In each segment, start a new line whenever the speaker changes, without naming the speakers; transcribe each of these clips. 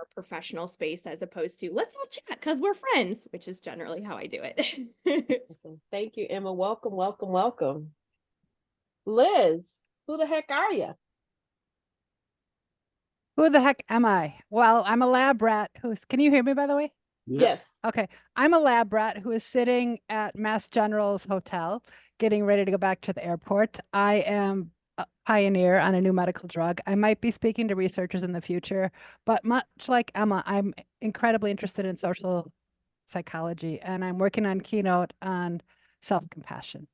more professional space as opposed to let's all chat because we're friends, which is generally how I do it.
Awesome. Thank you, Emma. Welcome, welcome, welcome. Liz, who the heck are you?
Who the heck am I? Well, I'm a lab rat who's, can you hear me by the way?
Yes.
Okay. I'm a lab rat who is sitting at Mass General's hotel, getting ready to go back to the airport. I am a pioneer on a new medical drug. I might be speaking to researchers in the future, but much like Emma, I'm incredibly interested in social psychology, and I'm working on Keynote on self-compassion.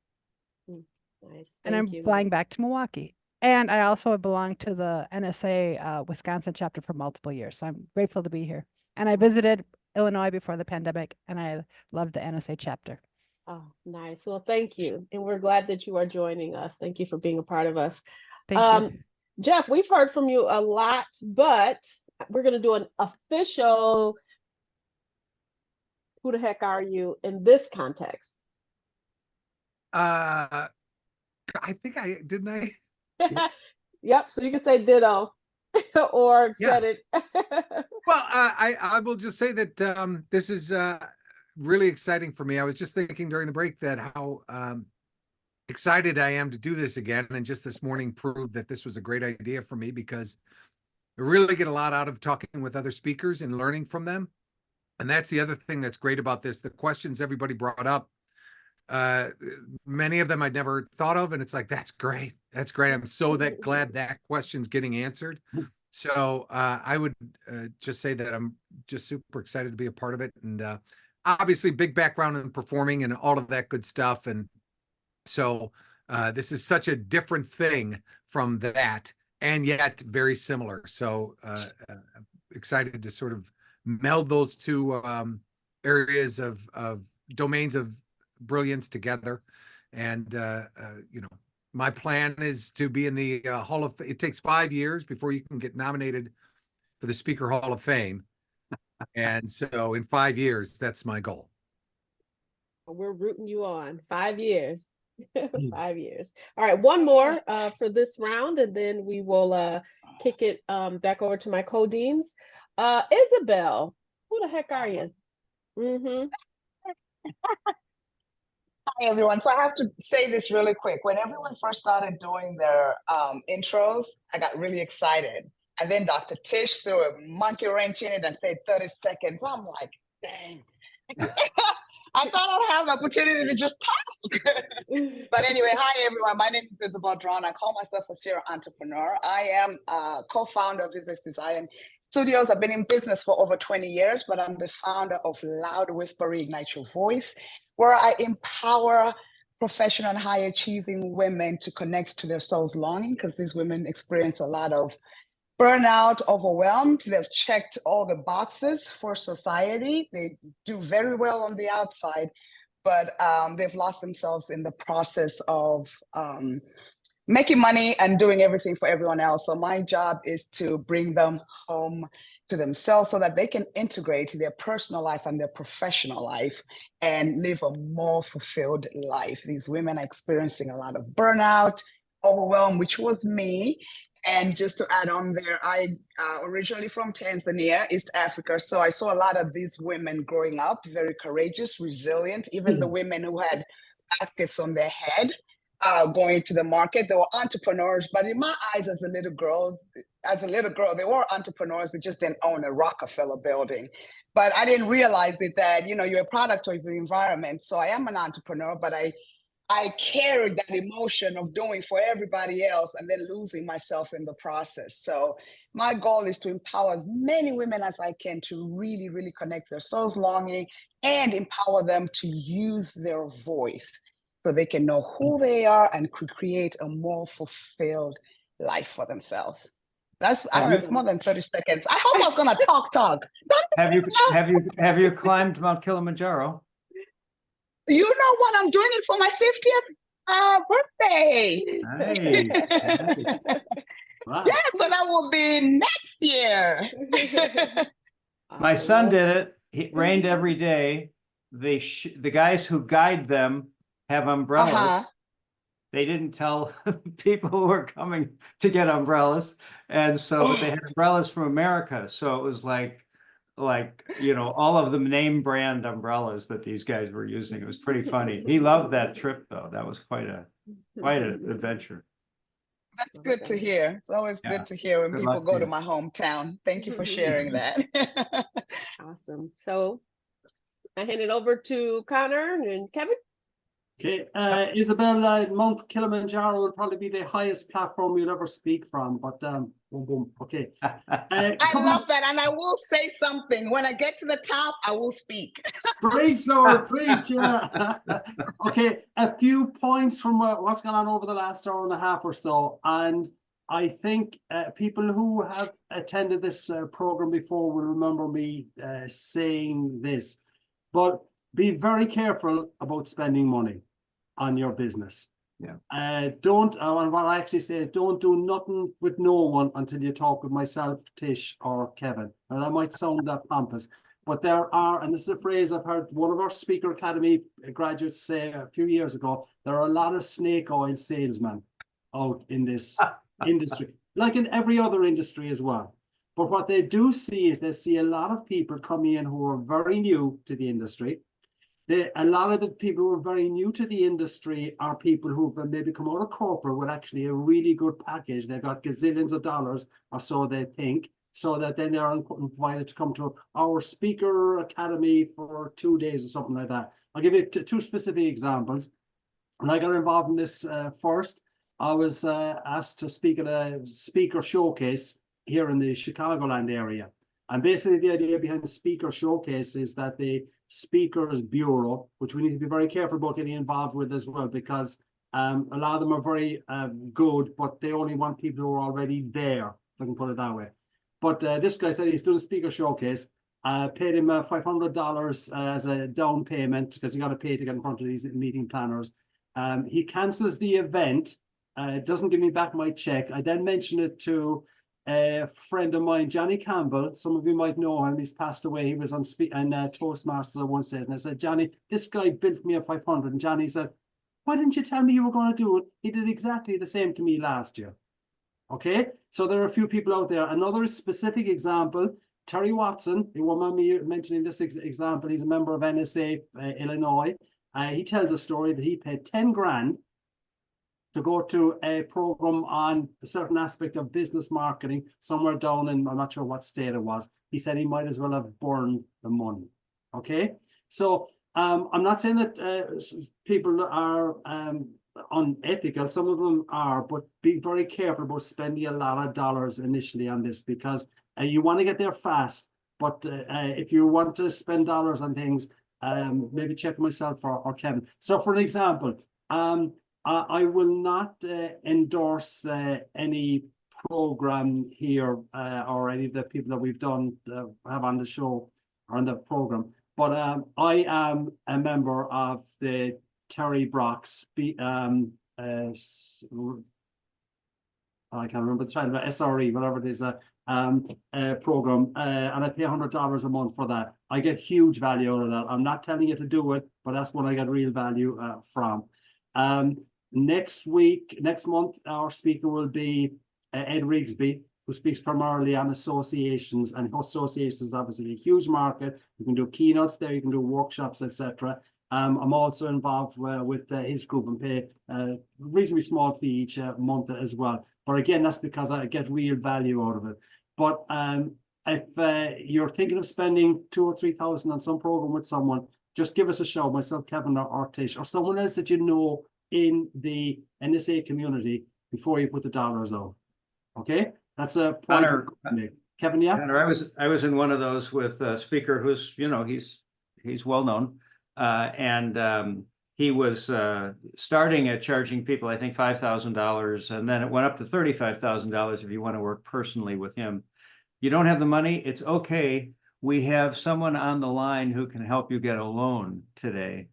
Nice.
And I'm
Thank you.
flying back to Milwaukee. And I also belong to the NSA Wisconsin chapter for multiple years. So I'm grateful to be here. And I visited Illinois before the pandemic, and I loved the NSA chapter.
Oh, nice. Well, thank you. And we're glad that you are joining us. Thank you for being a part of us.
Thank you.
Jeff, we've heard from you a lot, but we're going to do an official who the heck are you in this context?
I think didn't I?
Yep. So you can say ditto or said it.
Well, I will just say that this is really exciting for me. I was just thinking during the break that how excited I am to do this again. And just this morning proved that this was a great idea for me because I really get a lot out of talking with other speakers and learning from them. And that's the other thing that's great about this. The questions everybody brought up, many of them I'd never thought of. And it's like, that's great. That's great. I'm so glad that question's getting answered. So I would just say that I'm just super excited to be a part of it. And obviously big background in performing and all of that good stuff. And so this is such a different thing from that, and yet very similar. So excited to sort of meld those two areas of domains of brilliance together. And, you know, my plan is to be in the Hall of, it takes 5 years before you can get nominated for the Speaker Hall of Fame. And so in 5 years, that's my goal.
We're rooting you on. 5 years. 5 years. All right, one more for this round, and then we will kick it back over to my co-deans. Isabel, who the heck are you?
Hi, everyone. So I have to say this really quick. When everyone first started doing their intros, I got really excited. And then Dr. Tish threw a monkey wrench in it and said 30 seconds. I'm like, dang. I thought I'd have the opportunity to just talk. But anyway, hi, everyone. My name is Isabel Drawn. I call myself a serial entrepreneur. I am a co-founder of Visage Design Studios. I've been in business for over 20 years, but I'm the founder of Loud Whisper Reignite Your Voice, where I empower professional and high achieving women to connect to their soul's longing, because these women experience a lot of burnout, overwhelmed. They've checked all the boxes for society. They do very well on the outside, but they've lost themselves in the process of making money and doing everything for everyone else. So my job is to bring them home to themselves so that they can integrate their personal life and their professional life and live a more fulfilled life. These women are experiencing a lot of burnout, overwhelm, which was me. And just to add on there, I originally from Tanzania, East Africa. So I saw a lot of these women growing up, very courageous, resilient, even the women who had baskets on their head going to the market. They were entrepreneurs, but in my eyes as a little girl, they were entrepreneurs. They just didn't own a Rockefeller building. But I didn't realize it that, you know, you're a product of your environment. So I am an entrepreneur, but I carried that emotion of doing for everybody else and then losing myself in the process. So my goal is to empower as many women as I can to really, really connect their soul's longing and empower them to use their voice so they can know who they are and could create a more fulfilled life for themselves. That's, I don't know, it's more than 30 seconds. I hope I was gonna talk.
Have you climbed Mount Kilimanjaro?
You know what? I'm doing it for my 50th birthday.
Nice. Wow.
Yeah, so that will be next year.
My son did it. It rained every day. The guys who guide them have umbrellas. they didn't tell people who were coming to get umbrellas. And so, but they had umbrellas from America. So it was like, all of the name brand umbrellas that these guys were using. It was pretty funny. He loved that trip though. That was quite an adventure.
That's good to hear. It's always
Yeah.
good to hear when
Good
people
luck
go
to
to
you.
my hometown. Thank you for sharing that.
Awesome. So I hand it over to Connor and Kevin.
Okay, Isabel, Mount Kilimanjaro will probably be the highest platform you'll ever speak from, but boom, boom. Okay.
I love that. And I will say something. When I get to the top, I will speak.
Preach, Lord, preach. Yeah. Okay, a few points from what's gone on over the last hour and a half or so. And I think people who have attended this program before will remember me saying this. But be very careful about spending money on your business.
Yeah.
Don't, and what I actually say is don't do nothing with no one until you talk with myself, Tish, or Kevin. Now that might sound that pompous, but there are, and this is a phrase I've heard one of our Speaker Academy graduates say a few years ago, there are a lot of snake oil salesmen out in this industry, like in every other industry as well. But what they do see is they see a lot of people coming in who are very new to the industry. A lot of the people who are very new to the industry are people who've maybe come out of corporate with actually a really good package. They've got gazillions of dollars, or so they think, so that then they're invited to come to our Speaker Academy for 2 days or something like that. I'll give you two specific examples. When I got involved in this first, I was asked to speak at a speaker showcase here in the Chicagoland area. And basically the idea behind the speaker showcase is that the Speakers Bureau, which we need to be very careful about getting involved with as well, because a lot of them are very good, but they only want people who are already there, if I can put it that way. But this guy said he's doing a speaker showcase. Paid him $500 as a down payment because you got to pay to get in front of these meeting planners. He cancels the event, doesn't give me back my check. I then mentioned it to a friend of mine, Johnny Campbell. Some of you might know him. He's passed away. He was on Toastmasters, I once said. And I said, Johnny, this guy built me a 500. And Johnny said, why didn't you tell me you were going to do it? He did exactly the same to me last year. Okay, so there are a few people out there. Another specific example, Terry Watson, you won't mind me mentioning this example. He's a member of NSA Illinois. He tells a story that he paid 10 grand to go to a program on a certain aspect of business marketing somewhere down in, I'm not sure what state it was. He said he might as well have burned the money. Okay, so I'm not saying that people are unethical. Some of them are, but be very careful about spending a lot of dollars initially on this, because you want to get there fast. But if you want to spend dollars on things, maybe check myself or Kevin. So for an example, I will not endorse any program here or any of the people that we've done have on the show or on the program. But I am a member of the Terry Brock I can't remember the title, SRE, whatever it is, program, and I pay $100 a month for that. I get huge value out of that. I'm not telling you to do it, but that's what I get real value from. Next month, our speaker will be Ed Rigsby, who speaks primarily on associations, and associations is obviously a huge market. You can do keynotes there, you can do workshops, etc. I'm also involved with his group and pay a reasonably small fee each month as well. But again, that's because I get real value out of it. But if you're thinking of spending $2,000 or $3,000 on some program with someone, just give us a shout, myself, Kevin, or Tish, or someone else that you know in the NSA community before you put the dollars out. Okay, that's a point. Kevin, yeah.
Connor, I was in one of those with a speaker who's, he's well known, and he was starting at charging people, I think, $5,000, and then it went up to $35,000 if you want to work personally with him. You don't have the money, it's okay. We have someone on the line who can help you get a loan today,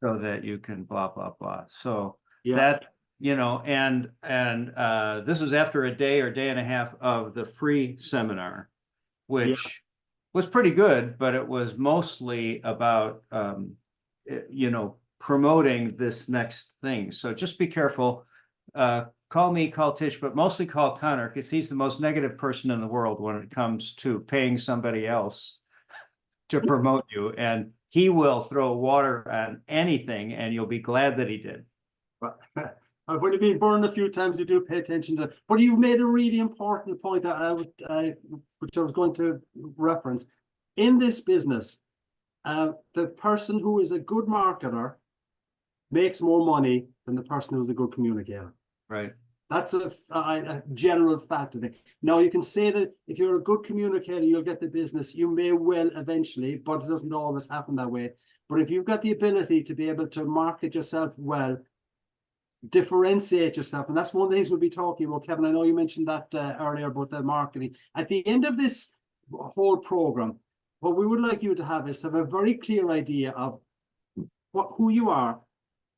so that you can blah, blah, blah. So
Yeah.
that, and this was after a day or day and a half of the free seminar, which was pretty good, but it was mostly about, promoting this next thing. So just be careful. Call me, call Tish, but mostly call Connor, because he's the most negative person in the world when it comes to paying somebody else to promote you. And he will throw water on anything, and you'll be glad that he did.
I've only been burned a few times. You do pay attention to, but you've made a really important point that which I was going to reference. In this business, the person who is a good marketer makes more money than the person who's a good communicator.
Right.
That's a general fact of it. Now, you can say that if you're a good communicator, you'll get the business. You may well eventually, but it doesn't always happen that way. But if you've got the ability to be able to market yourself well, differentiate yourself, and that's one of the things we'll be talking about, Kevin. I know you mentioned that earlier about the marketing. At the end of this whole program, what we would like you to have is to have a very clear idea of who you are,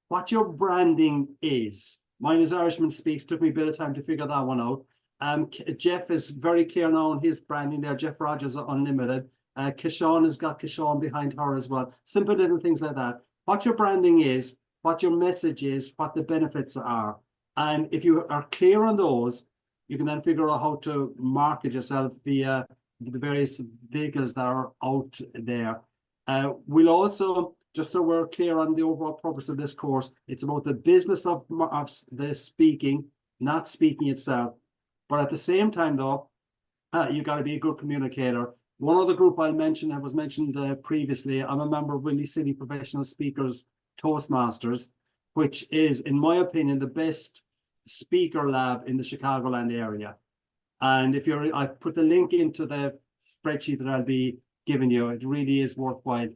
what your branding is. Mine is Irishman Speaks. Took me a bit of time to figure that one out. Jeff is very clear now on his branding there. Jeff Rogers Unlimited. Kishon has got Kishon behind her as well. Simple little things like that. What your branding is, what your message is, what the benefits are. And if you are clear on those, you can then figure out how to market yourself via the various vehicles that are out there. We'll also, just so we're clear on the overall purpose of this course, it's about the business of the speaking, not speaking itself. But at the same time, though, you got to be a good communicator. One other group I'll mention that was mentioned previously, I'm a member of Windy City Professional Speakers Toastmasters, which is, in my opinion, the best speaker lab in the Chicagoland area. And if you're, I put the link into the spreadsheet that I'll be giving you. It really is worthwhile.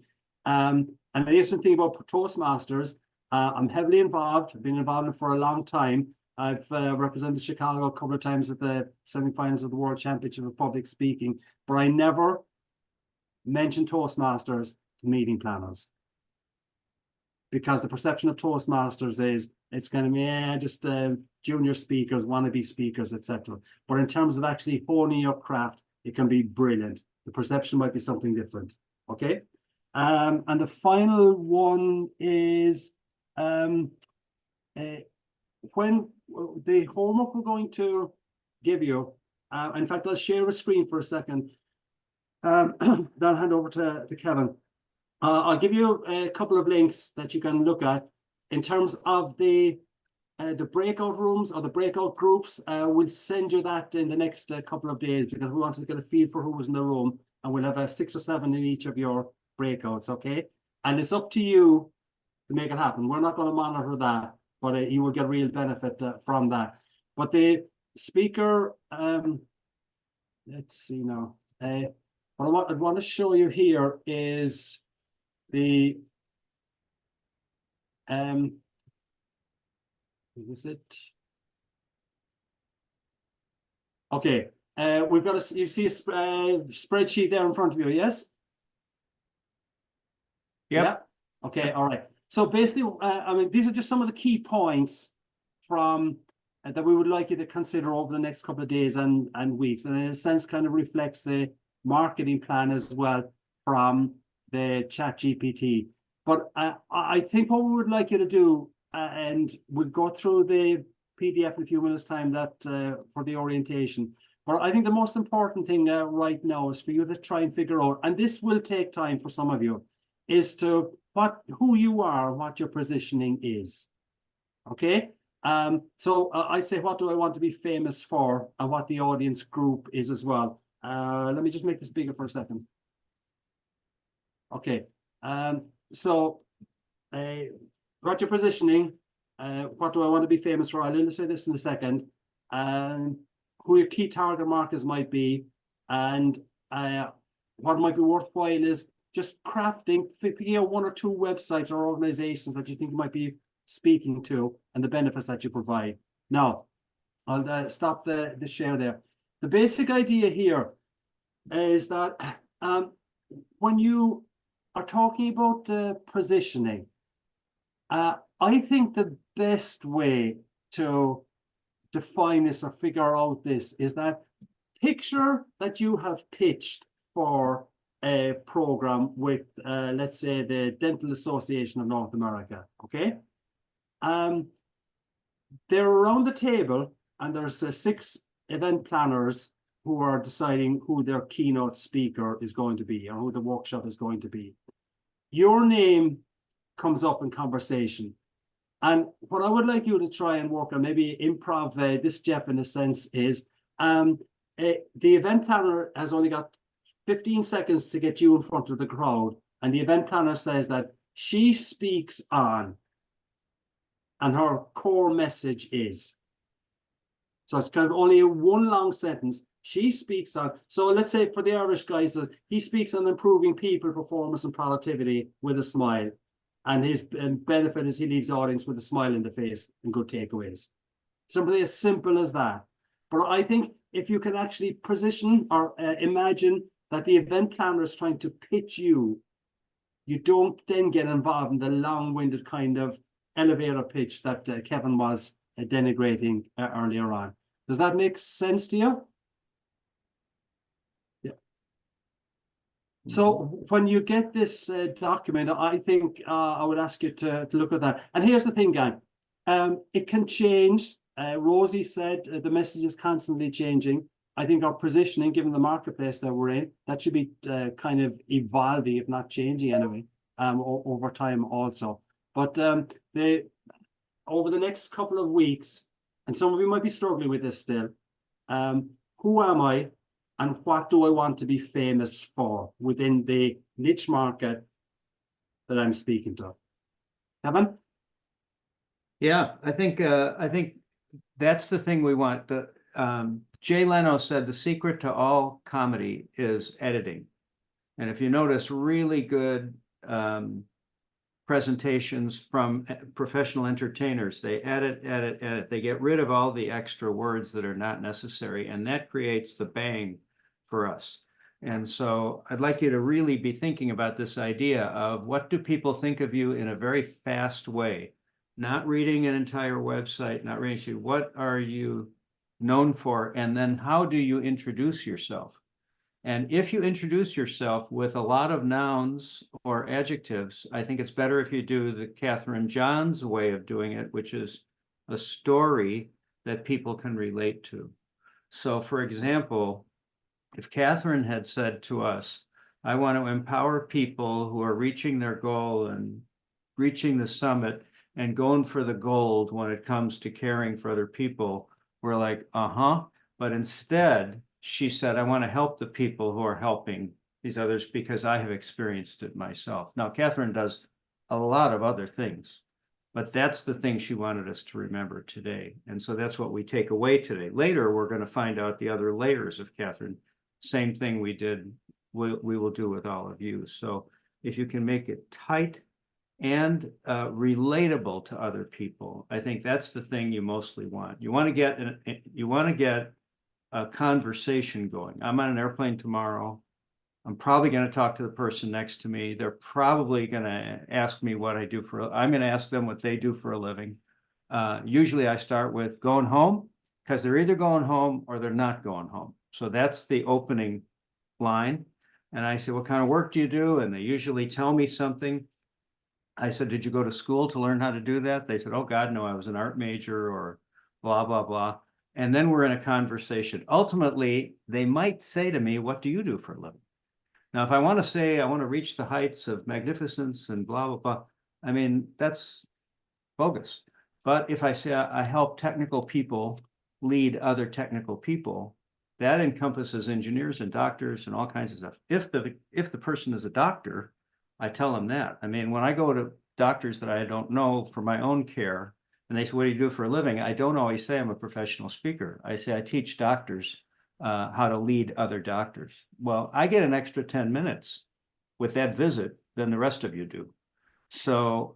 And the interesting thing about Toastmasters, I'm heavily involved. I've been involved in it for a long time. I've represented Chicago a couple of times at the semifinals of the World Championship of Public Speaking, but I never mention Toastmasters to meeting planners, because the perception of Toastmasters is it's going to be just junior speakers, wannabe speakers, etc. But in terms of actually honing your craft, it can be brilliant. The perception might be something different. Okay. And the final one is when the homework we're going to give you, in fact, I'll share a screen for a second. Then I'll hand over to Kevin. I'll give you a couple of links that you can look at in terms of the breakout rooms or the breakout groups. We'll send you that in the next couple of days, because we wanted to get a feel for who was in the room, and we'll have 6 or 7 in each of your breakouts, okay? And it's up to you to make it happen. We're not going to monitor that, but you will get real benefit from that. But the speaker, let's see now. What I want to show you here is the is it okay? We've got you see a spreadsheet there in front of you, yes?
Yep.
Yeah. Okay. All right. So basically, I mean, these are just some of the key points from that we would like you to consider over the next couple of days and weeks, and in a sense, kind of reflects the marketing plan as well from the ChatGPT. But I think what we would like you to do, and we'll go through the PDF in a few minutes' time that for the orientation. But I think the most important thing right now is for you to try and figure out, and this will take time for some of you, is to who you are, what your positioning is. Okay. So I say, what do I want to be famous for, and what the audience group is as well. Let me just make this bigger for a second. Okay. So what your positioning, what do I want to be famous for? I'll illustrate this in a second. And who your key target markets might be, and what might be worthwhile is just crafting, picking out 1 or 2 websites or organizations that you think you might be speaking to and the benefits that you provide. Now, I'll stop the share there. The basic idea here is that when you are talking about positioning, I think the best way to define this or figure out this is that picture that you have pitched for program with, let's say, the Dental Association of North America. Okay. They're around the table, and there's 6 event planners who are deciding who their keynote speaker is going to be, or who the workshop is going to be. Your name comes up in conversation. And what I would like you to try and work on, maybe improv this, Jeff, in a sense, is the event planner has only got 15 seconds to get you in front of the crowd. And the event planner says that she speaks on, and her core message is. So it's kind of only one long sentence. She speaks on, so let's say for the Irish guys, he speaks on improving people performance and productivity with a smile. And his benefit is he leaves the audience with a smile in the face and good takeaways. Something as simple as that. But I think if you can actually position or imagine that the event planner is trying to pitch you, you don't then get involved in the long-winded kind of elevator pitch that Kevin was denigrating earlier on. Does that make sense to you? Yeah. So when you get this document, I think I would ask you to look at that. And here's the thing, gang. It can change. Rosie said the message is constantly changing. I think our positioning, given the marketplace that we're in, that should be kind of evolving, if not changing anyway, over time also. But over the next couple of weeks, and some of you might be struggling with this still, who am I and what do I want to be famous for within the niche market that I'm speaking to? Kevin?
Yeah, I think that's the thing we want. Jay Leno said the secret to all comedy is editing. And if you notice, really good presentations from professional entertainers, they edit. They get rid of all the extra words that are not necessary, and that creates the bang for us. And so I'd like you to really be thinking about this idea of what do people think of you in a very fast way, not reading an entire website, not reading, what are you known for, and then how do you introduce yourself? And if you introduce yourself with a lot of nouns or adjectives, I think it's better if you do the Catherine Johns way of doing it, which is a story that people can relate to. So for example, if Catherine had said to us, I want to empower people who are reaching their goal and reaching the summit and going for the gold when it comes to caring for other people, we're like, but instead, she said, I want to help the people who are helping these others because I have experienced it myself. Now, Catherine does a lot of other things, but that's the thing she wanted us to remember today. And so that's what we take away today. Later, we're going to find out the other layers of Catherine. Same thing we did, we will do with all of you. So if you can make it tight and relatable to other people, I think that's the thing you mostly want. You want to get a conversation going. I'm on an airplane tomorrow. I'm probably going to talk to the person next to me. They're probably going to ask me what I do I'm going to ask them what they do for a living. Usually I start with going home, because they're either going home or they're not going home. So that's the opening line. And I say, what kind of work do you do? And they usually tell me something. I said, did you go to school to learn how to do that? They said, oh God, no, I was an art major or blah, blah, blah. And then we're in a conversation. Ultimately, they might say to me, what do you do for a living? Now, if I want to say I want to reach the heights of magnificence and blah, blah, blah, I mean, that's bogus. But if I say I help technical people lead other technical people, that encompasses engineers and doctors and all kinds of stuff. If the person is a doctor, I tell them that. I mean, when I go to doctors that I don't know for my own care, and they say, what do you do for a living? I don't always say I'm a professional speaker. I say I teach doctors how to lead other doctors. Well, I get an extra 10 minutes with that visit than the rest of you do. So,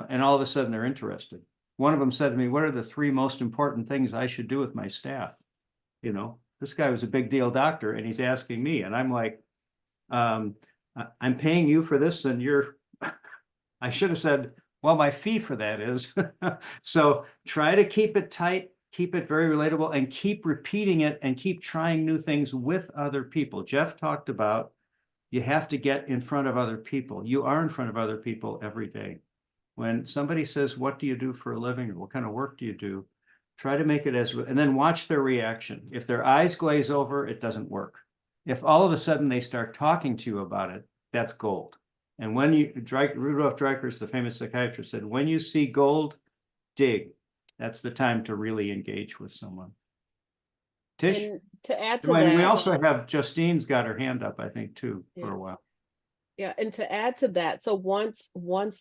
and all of a sudden they're interested. One of them said to me, what are the 3 most important things I should do with my staff? You know, this guy was a big deal doctor and he's asking me, and I'm like, I'm paying you for this and I should have said, well, my fee for that is. So try to keep it tight, keep it very relatable, and keep repeating it and keep trying new things with other people. Jeff talked about, You have to get in front of other people. You are in front of other people every day. When somebody says, what do you do for a living? Or what kind of work do you do? Try to make it and then watch their reaction. If their eyes glaze over, it doesn't work. If all of a sudden they start talking to you about it, that's gold. And when Rudolf Dreikurs, the famous psychiatrist, said, when you see gold, dig. That's the time to really engage with someone. Tish?
And to add to
We
that,
also have Justine's got her hand up, I think, too, for
Yeah.
a while.
yeah, and to add to that, so once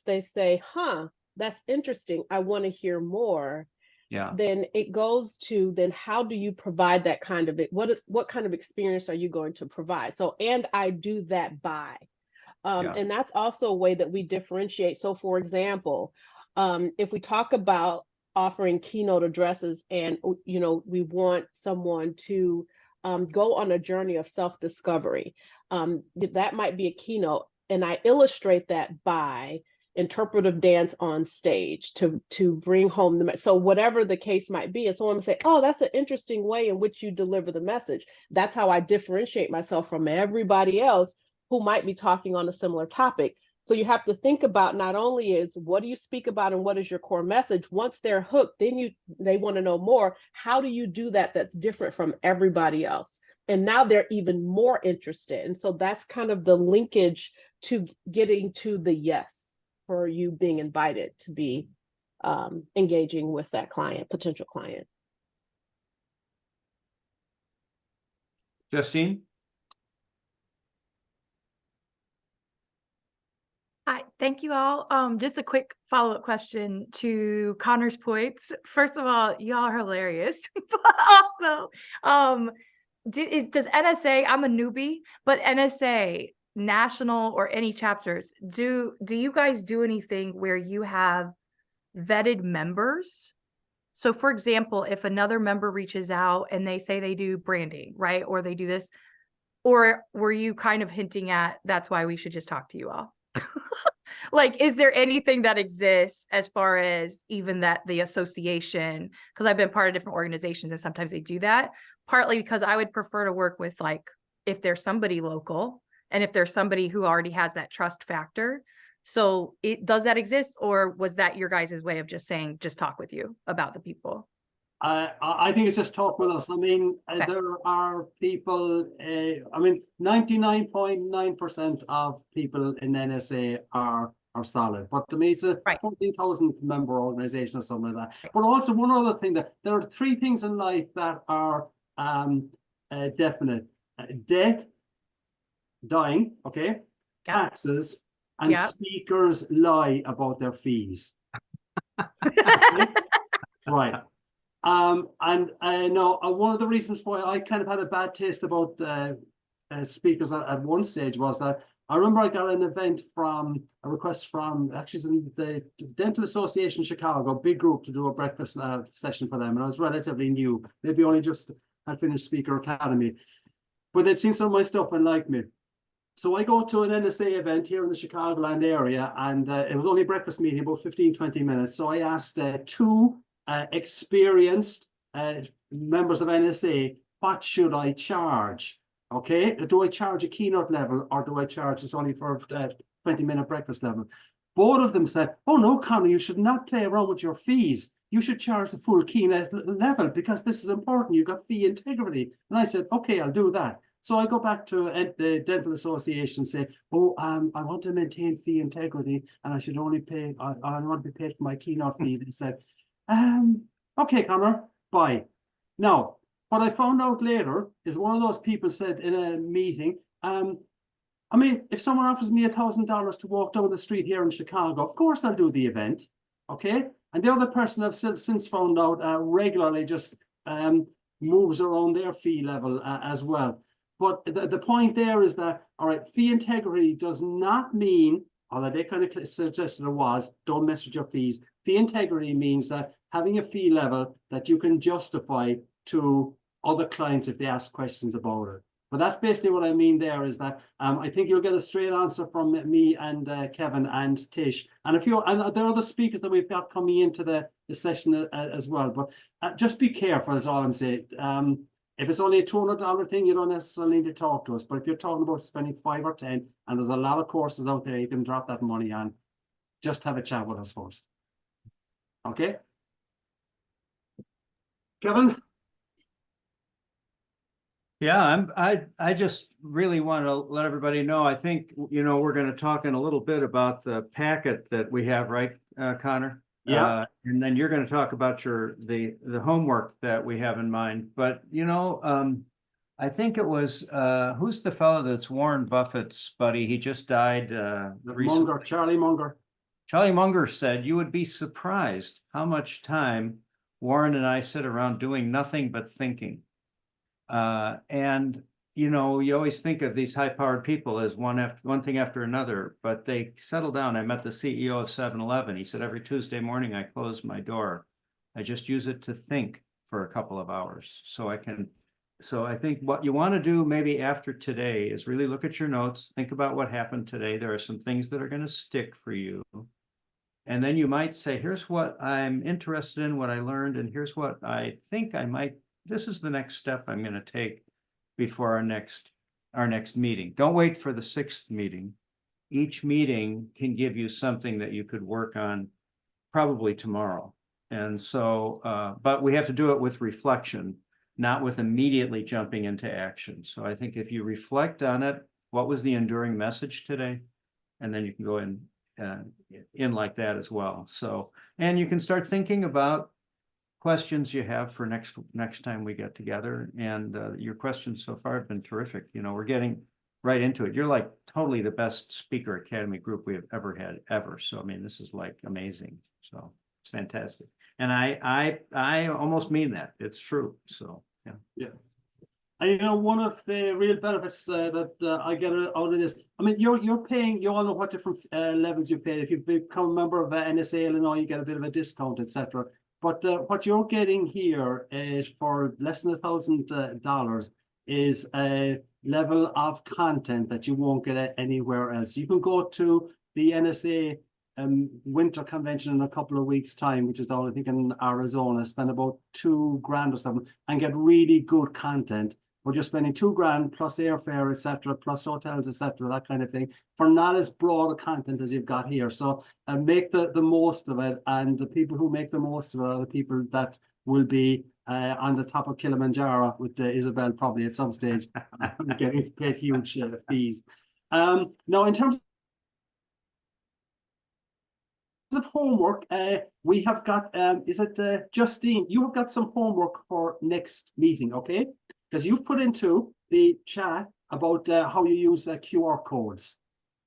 they say, huh, that's interesting, I want to hear more,
Yeah.
then it goes to, then how do you provide that kind of it? What kind of experience are you going to provide? So, and I do that by,
Yeah.
and that's also a way that we differentiate. So for example, if we talk about offering keynote addresses and, we want someone to go on a journey of self-discovery, that might be a keynote. And I illustrate that by interpretive dance on stage to bring home so whatever the case might be, and someone would say, oh, that's an interesting way in which you deliver the message. That's how I differentiate myself from everybody else who might be talking on a similar topic. So you have to think about not only is what do you speak about and what is your core message. Once they're hooked, then they want to know more. How do you do that that's different from everybody else? And now they're even more interested. And so that's kind of the linkage to getting to the yes, for you being invited to be engaging with that potential client.
Justine?
Hi, thank you all. Just a quick follow-up question to Connor's points. First of all, y'all are hilarious, but also, does NSA? I'm a newbie, but NSA national or any chapters, do you guys do anything where you have vetted members? So, for example, if another member reaches out and they say they do branding, right, or they do this, or were you kind of hinting at that's why we should just talk to you all? Like, is there anything that exists as far as even that the association? Because I've been part of different organizations and sometimes they do that, partly because I would prefer to work with, like, if there's somebody local and if there's somebody who already has that trust factor. So does that exist, or was that your guys' way of just saying, just talk with you about the people?
I think it's just talk with us. I mean,
Okay.
there are people, 99.9% of people in NSA are solid, but to me, it's a
Right.
14,000 member organization or something like that.
Right.
But also one other thing, that there are three things in life that are definite: death, dying, okay,
Yeah.
taxes, and
Yeah.
speakers lie about their fees. Right. And no, one of the reasons why I kind of had a bad taste about speakers at one stage was that I remember I got a request from actually the Dental Association Chicago, big group, to do a breakfast session for them. And I was relatively new, maybe only just had finished Speaker Academy, but they'd seen some of my stuff and liked me. So I go to an NSA event here in the Chicagoland area, and it was only a breakfast meeting, about 15-20 minutes. So I asked two experienced members of NSA, what should I charge? Okay, do I charge a keynote level, or do I charge this only for 20-minute breakfast level? Both of them said, oh no, Connor, you should not play around with your fees. You should charge the full keynote level because this is important. You've got fee integrity. And I said, okay, I'll do that. So I go back to the Dental Association and say, oh, I want to maintain fee integrity and I should only pay, I want to be paid for my keynote fee. They said, okay, Connor, bye. Now, what I found out later is one of those people said in a meeting, I mean, if someone offers me $1,000 to walk down the street here in Chicago, of course I'll do the event, okay? And the other person I've since found out regularly just moves around their fee level as well. But the point there is that, all right, fee integrity does not mean, although they kind of suggested it was, don't mess with your fees. Fee integrity means that having a fee level that you can justify to other clients if they ask questions about it. But that's basically what I mean there, is that I think you'll get a straight answer from me and Kevin and Tish. And there are other speakers that we've got coming into the session as well. But just be careful, is all I'm saying. If it's only a $200 thing, you don't necessarily need to talk to us. But if you're talking about spending 5 or 10, and there's a lot of courses out there you can drop that money on, just have a chat with us first. Okay? Kevin?
Yeah, I just really want to let everybody know, I think, we're going to talk in a little bit about the packet that we have, right, Connor?
Yeah.
And then you're going to talk about the homework that we have in mind. But, I think it was, who's the fellow that's Warren Buffett's buddy? He just died recently.
Charlie Munger.
Charlie Munger said, you would be surprised how much time Warren and I sit around doing nothing but thinking. And you always think of these high-powered people as one thing after another, but they settle down. I met the CEO of 7-Eleven. He said, every Tuesday morning I close my door. I just use it to think for a couple of hours. So I think what you want to do maybe after today is really look at your notes, think about what happened today. There are some things that are going to stick for you. And then you might say, here's what I'm interested in, what I learned, and here's what I think this is the next step I'm going to take before our next meeting. Don't wait for the 6th meeting. Each meeting can give you something that you could work on probably tomorrow. And so, but we have to do it with reflection, not with immediately jumping into action. So I think if you reflect on it, what was the enduring message today? And then you can go in like that as well. So, and you can start thinking about questions you have for next time we get together. And your questions so far have been terrific. We're getting right into it. You're like totally the best Speaker Academy group we have ever had ever. So, I mean, this is like amazing. So it's fantastic. And I almost mean that. It's true. So, yeah.
Yeah. And one of the real benefits that I get out of this, I mean, you're paying, you all know what different levels you pay. If you become a member of NSA Illinois, you get a bit of a discount, etc. But what you're getting here is for less than $1,000 is a level of content that you won't get anywhere else. You can go to the NSA winter convention in a couple of weeks' time, which is down, I think, in Arizona, spend about $2,000 or something and get really good content. But you're spending $2,000 plus airfare, etc., plus hotels, etc., that kind of thing, for not as broad a content as you've got here. So make the most of it, and the people who make the most of it are the people that will be on the top of Kilimanjaro with Isabel probably at some stage, getting paid huge fees. Now, in terms of homework, we have got, Justine, you have got some homework for next meeting, okay? Because you've put into the chat about how you use QR codes.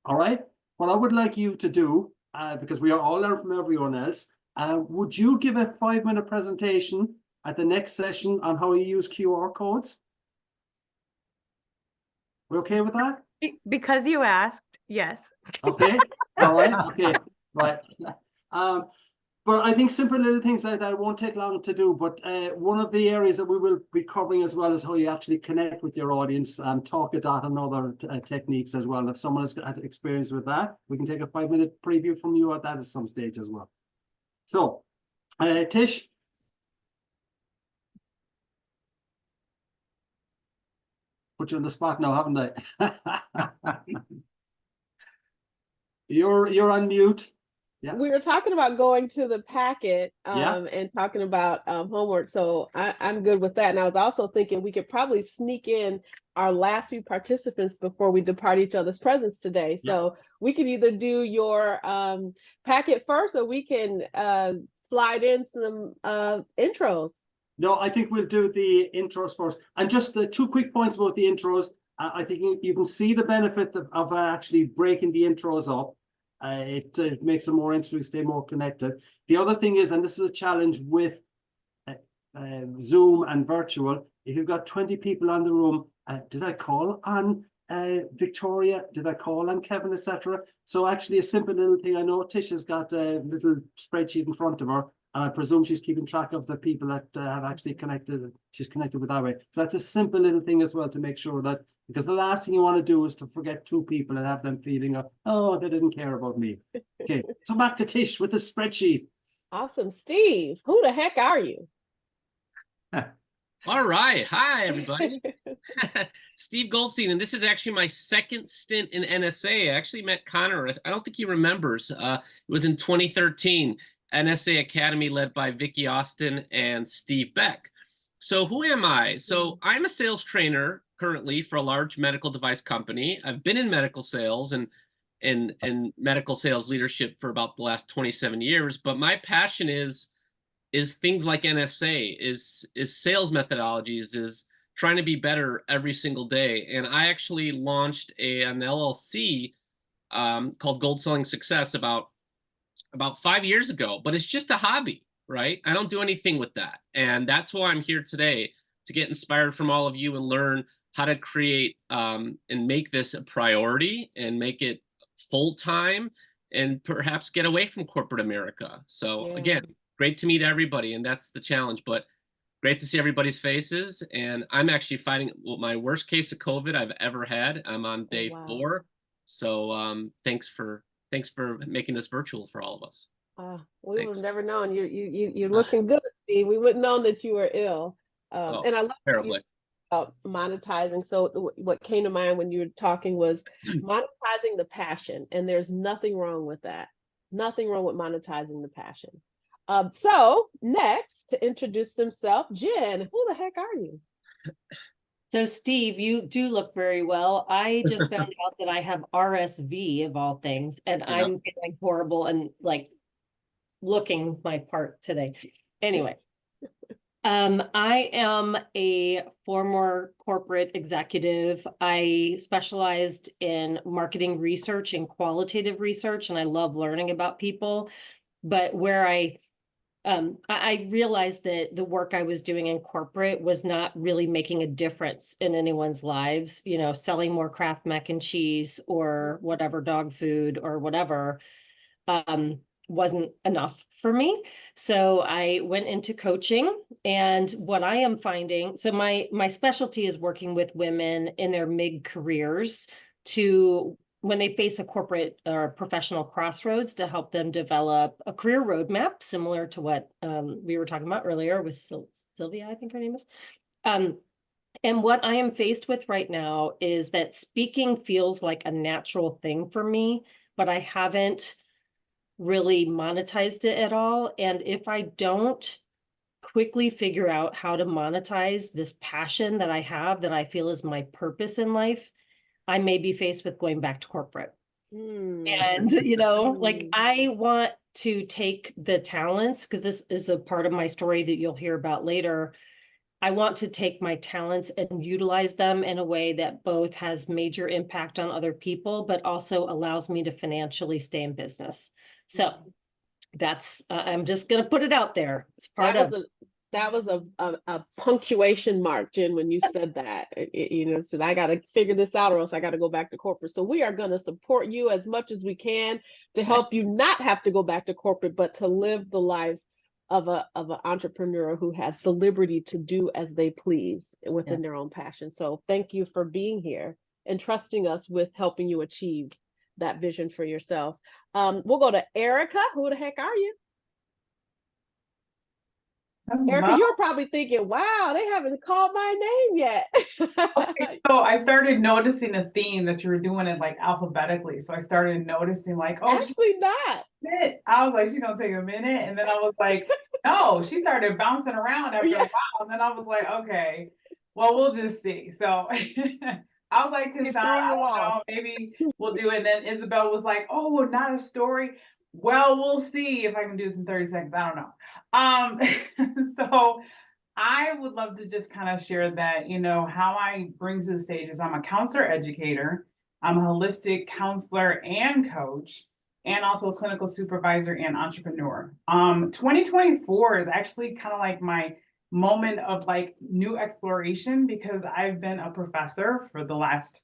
All right. What I would like you to do, because we are all learning from everyone else, would you give a 5-minute presentation at the next session on how you use QR codes? We okay with that?
Because you asked, yes.
Okay. All right. Okay. Right. But I think simple little things like that won't take long to do. But one of the areas that we will be covering as well is how you actually connect with your audience and Talkadot and other techniques as well. If someone has had experience with that, we can take a 5-minute preview from you at that at some stage as well. So, Tish. Put you on the spot now, haven't I? You're on mute. Yeah.
We were talking about going to the packet
Yeah.
and talking about homework. So I'm good with that. And I was also thinking we could probably sneak in our last few participants before we depart each other's presence today. So we could either do your packet first, or we can slide in some intros.
No, I think we'll do the intros first. And just 2 quick points about the intros. I think you can see the benefit of actually breaking the intros up. It makes them more interesting, stay more connected. The other thing is, and this is a challenge with Zoom and virtual, if you've got 20 people on the room, did I call on Victoria? Did I call on Kevin, etc.? So actually a simple little thing, I know Tish has got a little spreadsheet in front of her, and I presume she's keeping track of the people that have actually connected, she's connected with that way. So that's a simple little thing as well to make sure that, because the last thing you want to do is to forget 2 people and have them feeling, oh, they didn't care about me. Okay, so back to Tish with the spreadsheet.
Awesome. Steve, who the heck are you?
All right. Hi, everybody. Steve Goldstein, and this is actually my second stint in NSA. I actually met Connor. I don't think he remembers. It was in 2013, NSA Academy led by Vicki Austin and Steve Beck. So who am I? So I'm a sales trainer currently for a large medical device company. I've been in medical sales and medical sales leadership for about the last 27 years, but my passion is things like NSA, is sales methodologies, is trying to be better every single day. And I actually launched an LLC called Gold Selling Success about 5 years ago, but it's just a hobby, right? I don't do anything with that. And that's why I'm here today, to get inspired from all of you and learn how to create and make this a priority and make it full-time and perhaps get away from corporate America. So again, great to meet everybody, and that's the challenge, but great to see everybody's faces. And I'm actually fighting my worst case of COVID I've ever had. I'm on day 4. So thanks for making this virtual for all of us.
We would have never known. You're looking good, Steve. We wouldn't known that you were ill. And I love what you said about monetizing. So what came to mind when you were talking was monetizing the passion, and there's nothing wrong with that. Nothing wrong with monetizing the passion. So next, to introduce himself, Jen, who the heck are you?
So Steve, you do look very well. I just found out that I have RSV of all things, and I'm feeling horrible and like looking my part today. Anyway, I am a former corporate executive. I specialized in marketing research and qualitative research, and I love learning about people. But where I realized that the work I was doing in corporate was not really making a difference in anyone's lives, you know, selling more Kraft mac and cheese or whatever, dog food or whatever, wasn't enough for me. So I went into coaching, and what I am finding, so my specialty is working with women in their mid-careers to, when they face a corporate or professional crossroads, to help them develop a career roadmap, similar to what we were talking about earlier with Sylvia, I think her name is. And what I am faced with right now is that speaking feels like a natural thing for me, but I haven't really monetized it at all. And if I don't quickly figure out how to monetize this passion that I have, that I feel is my purpose in life, I may be faced with going back to corporate. And, you know, like I want to take the talents, because this is a part of my story that you'll hear about later. I want to take my talents and utilize them in a way that both has major impact on other people, but also allows me to financially stay in business. So that's, I'm just going to put it out there. It's part of
that was a punctuation mark, Jen, when you said that. You know, said I got to figure this out or else I got to go back to corporate. So we are going to support you as much as we can to help you not have to go back to corporate, but to live the life of an entrepreneur who has the liberty to do as they please within their own passion. So thank you for being here and trusting us with helping you achieve that vision for yourself. We'll go to Erica. Who the heck are you? Erica, you're probably thinking, wow, they haven't called my name yet.
Okay, so I started noticing a theme that you were doing it like alphabetically. So I started noticing like, oh,
actually not.
I was like, she's gonna take a minute. And then I was like, no, she started bouncing around after a while. And then I was like, okay, well, we'll just see. So I was like, Kashana, maybe we'll do it. And then Isabel was like, oh, well, not a story. Well, we'll see if I can do this in 30 seconds. I don't know. So I would love to just kind of share that, you know, how I bring to the stage is I'm a counselor educator. I'm a holistic counselor and coach, and also a clinical supervisor and entrepreneur. 2024 is actually kind of like my moment of like new exploration, because I've been a professor for the last,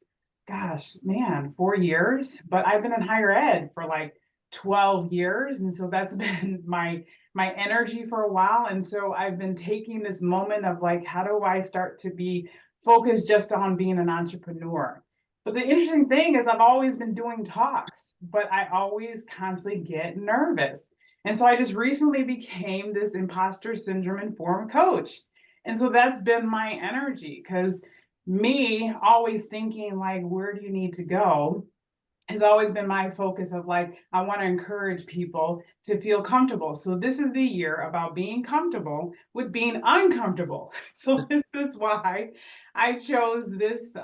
4 years, but I've been in higher ed for like 12 years. And so that's been my energy for a while. And so I've been taking this moment of like, how do I start to be focused just on being an entrepreneur? But the interesting thing is I've always been doing talks, but I always constantly get nervous. And so I just recently became this imposter syndrome informed coach. And so that's been my energy, because me always thinking like, where do you need to go, has always been my focus of like, I want to encourage people to feel comfortable. So this is the year about being comfortable with being uncomfortable. So this is why I chose this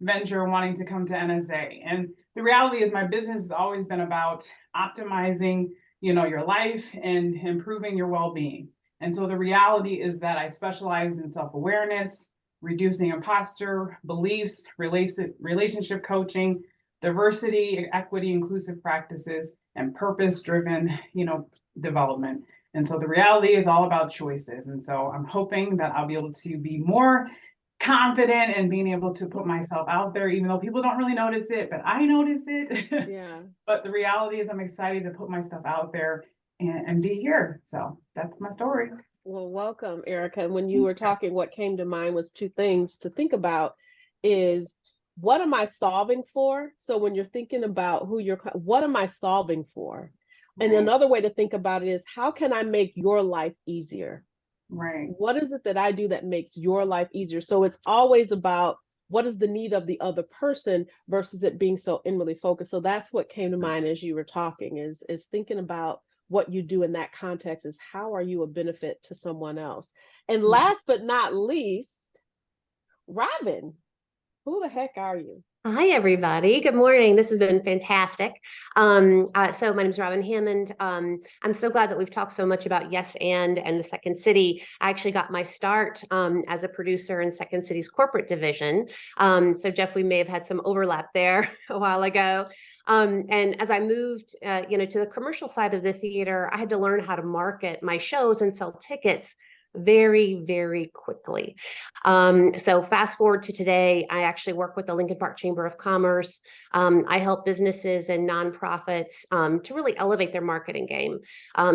venture, wanting to come to NSA. And the reality is my business has always been about optimizing, your life and improving your well-being. And so the reality is that I specialize in self-awareness, reducing imposter beliefs, relationship coaching, diversity, equity, inclusive practices, and purpose-driven, development. And so the reality is all about choices. And so I'm hoping that I'll be able to be more confident in being able to put myself out there, even though people don't really notice it, but I notice it.
Yeah.
But the reality is I'm excited to put my stuff out there and be here. So that's my story.
Well, welcome, Erica. And when you were talking, what came to mind was two things to think about is, what am I solving for? So when you're thinking about what am I solving for? And
Right.
another way to think about it is, how can I make your life easier?
Right.
What is it that I do that makes your life easier? So it's always about what is the need of the other person versus it being so inwardly focused. So that's what came to mind as you were talking, is thinking about what you do in that context, is how are you a benefit to someone else? And last but not least, Robin, who the heck are you?
Hi, everybody. Good morning. This has been fantastic. So my name is Robin Hammond. I'm so glad that we've talked so much about Yes and the Second City. I actually got my start as a producer in Second City's corporate division. So Jeff, we may have had some overlap there a while ago. And as I moved, to the commercial side of the theater, I had to learn how to market my shows and sell tickets very, very quickly. So fast forward to today, I actually work with the Lincoln Park Chamber of Commerce. I help businesses and nonprofits to really elevate their marketing game.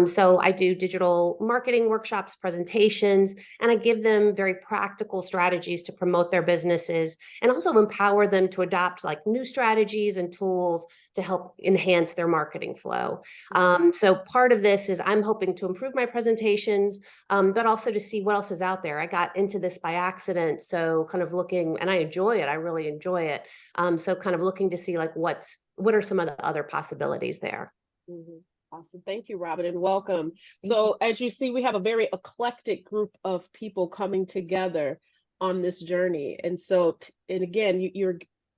So I do digital marketing workshops, presentations, and I give them very practical strategies to promote their businesses and also empower them to adopt like new strategies and tools to help enhance their marketing flow. So part of this is I'm hoping to improve my presentations, but also to see what else is out there. I got into this by accident, so kind of looking, and I enjoy it. I really enjoy it. So kind of looking to see like what are some of the other possibilities there.
Awesome. Thank you, Robin, and welcome. So as you see, we have a very eclectic group of people coming together on this journey. And so, and again,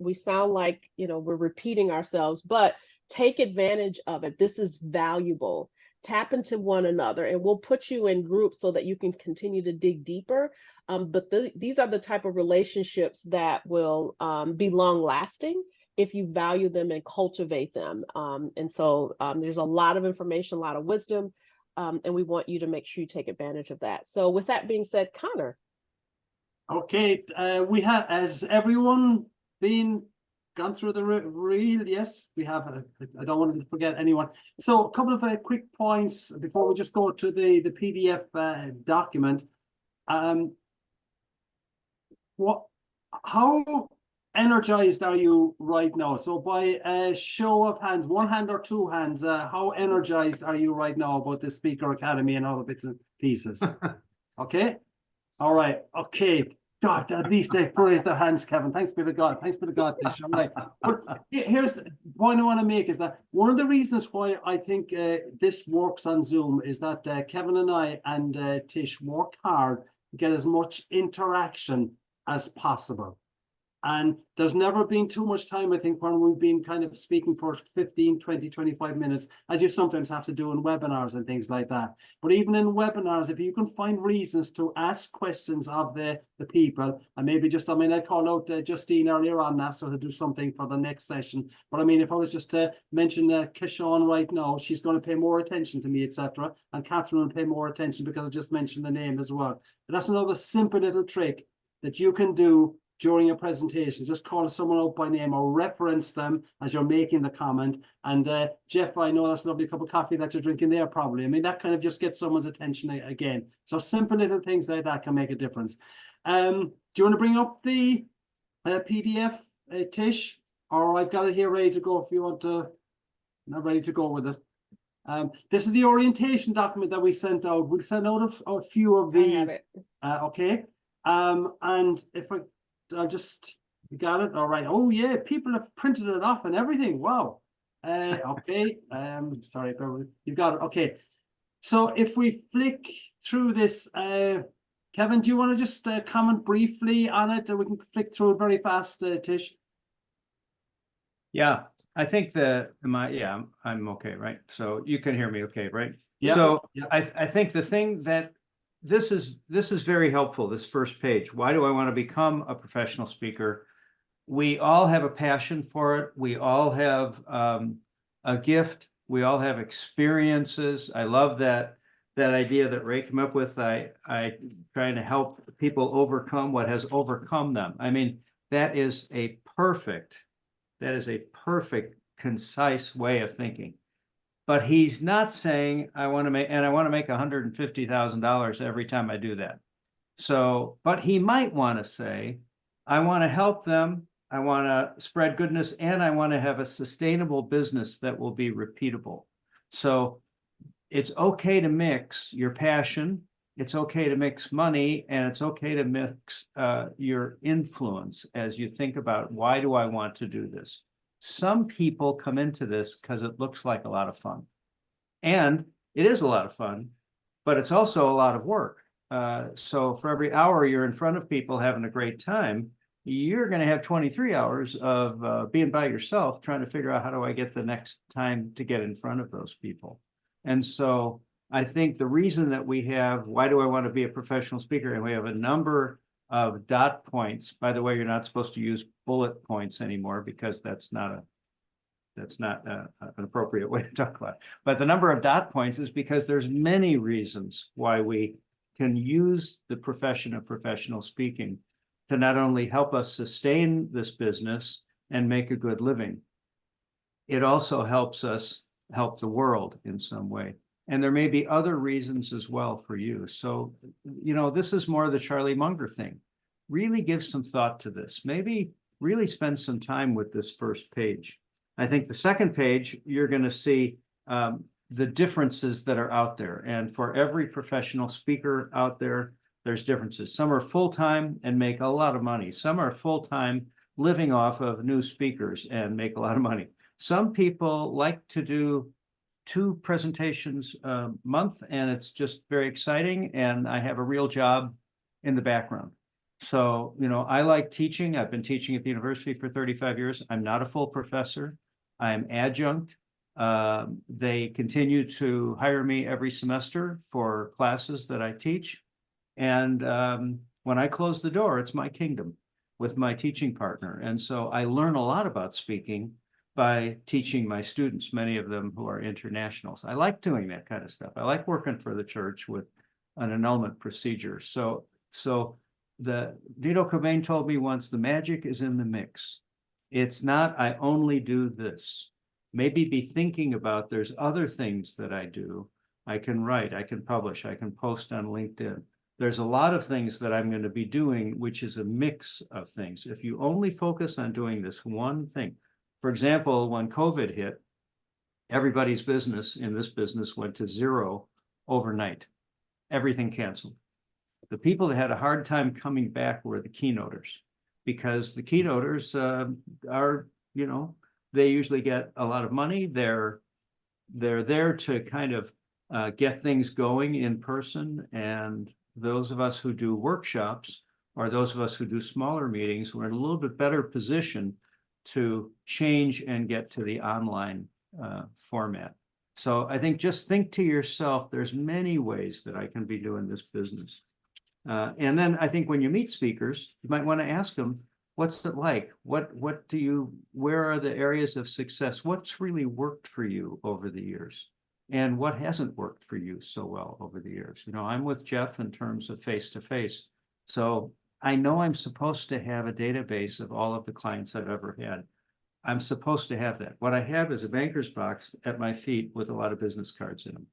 we sound like, we're repeating ourselves, but take advantage of it. This is valuable. Tap into one another, and we'll put you in groups so that you can continue to dig deeper. But these are the type of relationships that will be long lasting if you value them and cultivate them. And so there's a lot of information, a lot of wisdom, and we want you to make sure you take advantage of that. So with that being said, Connor.
Okay, we have, as everyone gone through the reel? Yes, we have. I don't want to forget anyone. So a couple of quick points before we just go to the PDF document. How energized are you right now? So by a show of hands, one hand or two hands, how energized are you right now about the Speaker Academy and all the bits and pieces? Okay. All right. Okay. God, at least they raised their hands, Kevin. Thanks be to God. Thanks be to God. All right. But here's the point I want to make, is that one of the reasons why I think this works on Zoom is that Kevin and I and Tish work hard to get as much interaction as possible. And there's never been too much time, I think, when we've been kind of speaking for 15, 20, 25 minutes, as you sometimes have to do in webinars and things like that. But even in webinars, if you can find reasons to ask questions of the people, and maybe just, I call out Justine earlier on, NASA, to do something for the next session. But I mean, if I was just to mention Kishan right now, she's going to pay more attention to me, etc. And Catherine will pay more attention because I just mentioned the name as well. And that's another simple little trick that you can do during a presentation. Just call someone out by name or reference them as you're making the comment. And Jeff, I know that's a lovely cup of coffee that you're drinking there probably. I mean, that kind of just gets someone's attention again. So simple little things like that can make a difference. Do you want to bring up the PDF, Tish? Or I've got it here ready to go if you want to, not ready to go with it. This is the orientation document that we sent out. We'll send out a few of
I have
these.
it.
Okay. And if I'll just, you got it? All right. Oh yeah, people have printed it off and everything. Wow. Okay. Sorry, you've got it. Okay. So if we flick through this, Kevin, do you want to just comment briefly on it? We can flick through it very fast, Tish.
Yeah, I think I'm okay, right? So you can hear me okay, right?
Yeah.
So
Yeah.
I think the thing that this is very helpful, this first page. Why do I want to become a professional speaker? We all have a passion for it. We all have a gift. We all have experiences. I love that idea that Ray came up with. I trying to help people overcome what has overcome them. I mean, that is a perfect, concise way of thinking. But he's not saying I want to make $150,000 every time I do that. So, but he might want to say, I want to help them. I want to spread goodness, and I want to have a sustainable business that will be repeatable. So it's okay to mix your passion. It's okay to mix money, and it's okay to mix your influence as you think about, why do I want to do this? Some people come into this because it looks like a lot of fun. And it is a lot of fun, but it's also a lot of work. So for every hour you're in front of people having a great time, you're going to have 23 hours of being by yourself trying to figure out, how do I get the next time to get in front of those people? And so I think the reason that we have, why do I want to be a professional speaker? And we have a number of dot points. By the way, you're not supposed to use bullet points anymore, because that's not an appropriate way to talk about it. But the number of dot points is because there's many reasons why we can use the profession of professional speaking to not only help us sustain this business and make a good living, it also helps us help the world in some way. And there may be other reasons as well for you. So, this is more the Charlie Munger thing. Really give some thought to this. Maybe really spend some time with this first page. I think the second page, you're going to see the differences that are out there. And for every professional speaker out there, there's differences. Some are full-time and make a lot of money. Some are full-time living off of new speakers and make a lot of money. Some people like to do 2 presentations a month, and it's just very exciting. And I have a real job in the background. So, I like teaching. I've been teaching at the university for 35 years. I'm not a full professor. I'm adjunct. They continue to hire me every semester for classes that I teach. And when I close the door, it's my kingdom with my teaching partner. And so I learn a lot about speaking by teaching my students, many of them who are internationals. I like doing that kind of stuff. I like working for the church with an annulment procedure. So Nito Cobain told me once, the magic is in the mix. It's not, I only do this. Maybe be thinking about, there's other things that I do. I can write, I can publish, I can post on LinkedIn. There's a lot of things that I'm going to be doing, which is a mix of things. If you only focus on doing this one thing, for example, when COVID hit, everybody's business in this business went to zero overnight. Everything canceled. The people that had a hard time coming back were the keynoters, because the keynoters are, they usually get a lot of money. They're there to kind of get things going in person. And those of us who do workshops, or those of us who do smaller meetings, we're in a little bit better position to change and get to the online format. So I think just think to yourself, there's many ways that I can be doing this business. And then I think when you meet speakers, you might want to ask them, what's it like? Where are the areas of success? What's really worked for you over the years? And what hasn't worked for you so well over the years? I'm with Jeff in terms of face-to-face. So I know I'm supposed to have a database of all of the clients I've ever had. I'm supposed to have that. What I have is a banker's box at my feet with a lot of business cards in them.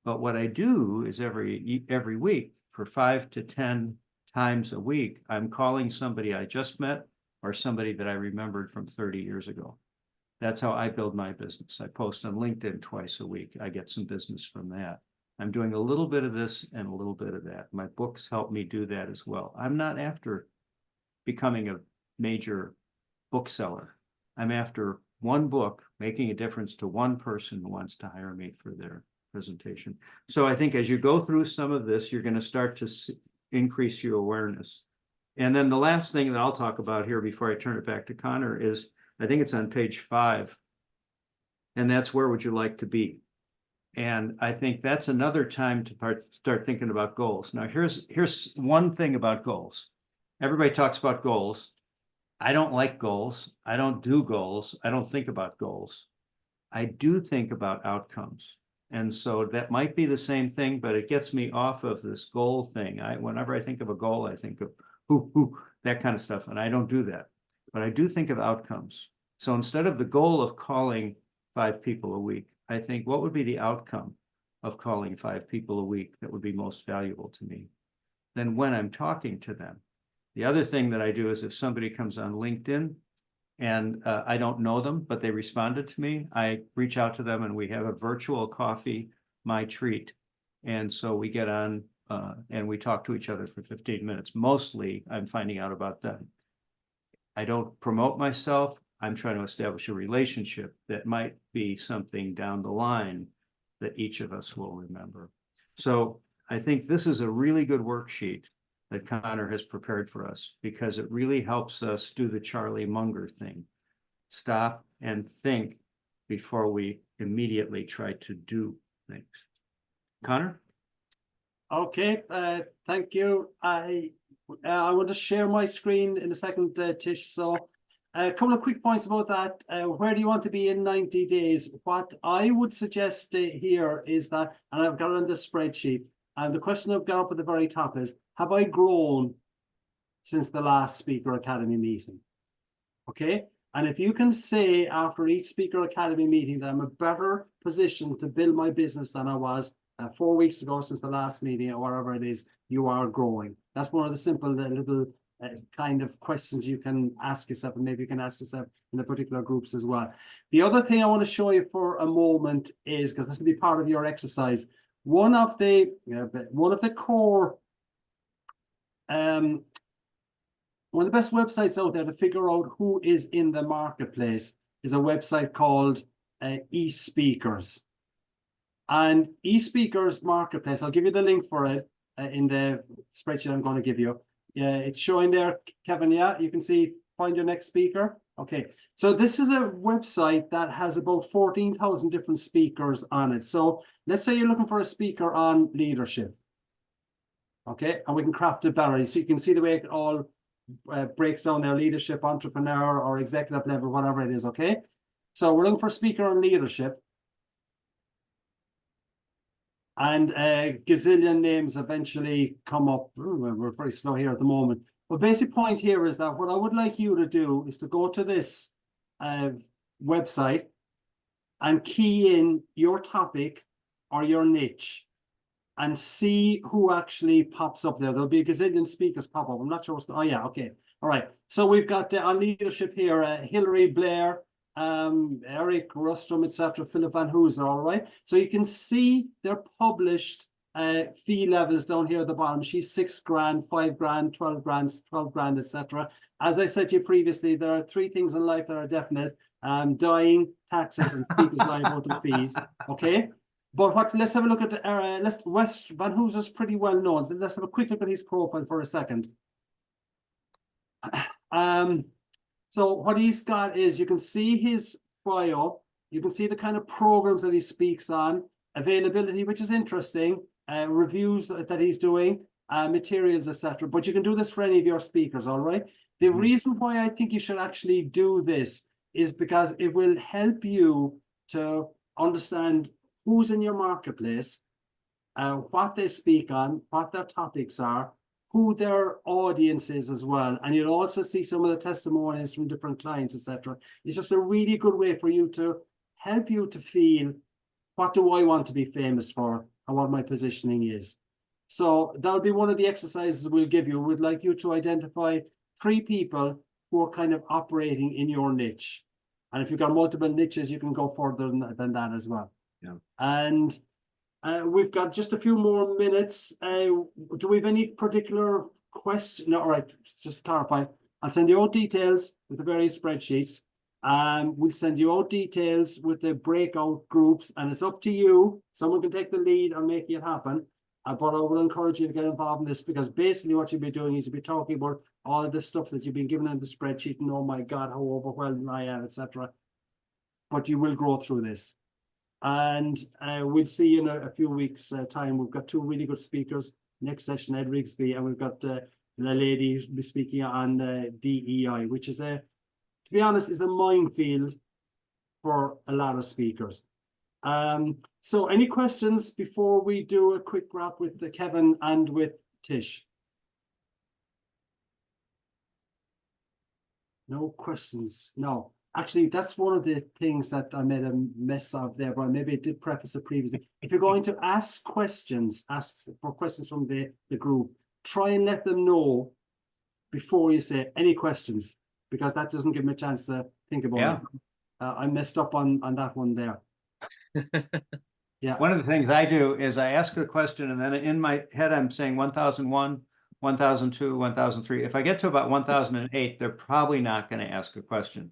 But what I do is every week, for 5 to 10 times a week, I'm calling somebody I just met or somebody that I remembered from 30 years ago. That's how I build my business. I post on LinkedIn twice a week. I get some business from that. I'm doing a little bit of this and a little bit of that. My books help me do that as well. I'm not after becoming a major bookseller. I'm after one book making a difference to one person who wants to hire me for their presentation. So I think as you go through some of this, you're going to start to increase your awareness. And then the last thing that I'll talk about here before I turn it back to Connor is, I think it's on page 5, and that's where would you like to be? And I think that's another time to start thinking about goals. Now, here's one thing about goals. Everybody talks about goals. I don't like goals. I don't do goals. I don't think about goals. I do think about outcomes. And so that might be the same thing, but it gets me off of this goal thing. Whenever I think of a goal, I think of that kind of stuff, and I don't do that. But I do think of outcomes. So instead of the goal of calling 5 people a week, I think what would be the outcome of calling 5 people a week that would be most valuable to me? Then when I'm talking to them. The other thing that I do is if somebody comes on LinkedIn and I don't know them, but they responded to me, I reach out to them and we have a virtual coffee, my treat. And so we get on and we talk to each other for 15 minutes. Mostly I'm finding out about them. I don't promote myself. I'm trying to establish a relationship that might be something down the line that each of us will remember. So I think this is a really good worksheet that Connor has prepared for us because it really helps us do the Charlie Munger thing. Stop and think before we immediately try to do things. Connor?
Okay, thank you. I want to share my screen in a second, Tish. So a couple of quick points about that. Where do you want to be in 90 days? What I would suggest here is that, and I've got it on the spreadsheet, and the question I've got up at the very top is, have I grown since the last Speaker Academy meeting? Okay, and if you can say after each Speaker Academy meeting that I'm a better position to build my business than I was 4 weeks ago since the last meeting or whatever it is, you are growing. That's one of the simple little kind of questions you can ask yourself, and maybe you can ask yourself in the particular groups as well. The other thing I want to show you for a moment is, because this will be part of your exercise, one of the core one of the best websites out there to figure out who is in the marketplace is a website called eSpeakers. And eSpeakers Marketplace, I'll give you the link for it in the spreadsheet I'm going to give you. It's showing there, Kevin, yeah, you can see, find your next speaker. Okay, so this is a website that has about 14,000 different speakers on it. So let's say you're looking for a speaker on leadership. Okay, and we can craft it better. So you can see the way it all breaks down their leadership, entrepreneur, or executive level, whatever it is, okay? So we're looking for a speaker on leadership. And a gazillion names eventually come up. We're very slow here at the moment. But basic point here is that what I would like you to do is to go to this website and key in your topic or your niche and see who actually pops up there. There'll be a gazillion speakers pop up. I'm not sure what's going on. Oh, yeah, okay. All right. So we've got on leadership here, Hillary Blair, Eric Rostrom, etc., Philip Van Hooser. All right. So you can see their published fee levels down here at the bottom. She's $6 grand, $5 grand, 12 grand, 12 grand, etc. As I said to you previously, there are 3 things in life that are definite: dying, taxes, and speakers' liability fees. Okay. But let's have a look at the West Van Hooser's pretty well known. So let's have a quick look at his profile for a second. So what he's got is, you can see his bio, you can see the kind of programs that he speaks on, availability, which is interesting, reviews that he's doing, materials, etc. But you can do this for any of your speakers, all right? The reason why I think you should actually do this is because it will help you to understand who's in your marketplace, what they speak on, what their topics are, who their audience is as well. And you'll also see some of the testimonials from different clients, etc. It's just a really good way for you to help you to feel, what do I want to be famous for and what my positioning is. So that'll be one of the exercises we'll give you. We'd like you to identify 3 people who are kind of operating in your niche. And if you've got multiple niches, you can go further than that as well.
Yeah.
And we've got just a few more minutes. Do we have any particular question? No, all right, just to clarify. I'll send you out details with the various spreadsheets. We'll send you out details with the breakout groups, and it's up to you. Someone can take the lead on making it happen. But I will encourage you to get involved in this, because basically what you'll be doing is you'll be talking about all of this stuff that you've been given in the spreadsheet, and oh my God, how overwhelmed I am, etc. But you will grow through this. And we'll see you in a few weeks' time. We've got two really good speakers. Next session, Ed Rigsby, and we've got the lady who's be speaking on DEI, which is to be honest, is a minefield for a lot of speakers. So any questions before we do a quick wrap with Kevin and with Tish? No questions. No, actually, that's one of the things that I made a mess of there, but maybe I did preface it previously. If you're going to ask questions, ask for questions from the group, try and let them know before you say any questions, because that doesn't give them a chance to think about it. I messed up on that one there. Yeah.
One of the things I do is I ask the question, and then in my head, I'm saying 1001, 1002, 1003. If I get to about 1008, they're probably not going to ask a question.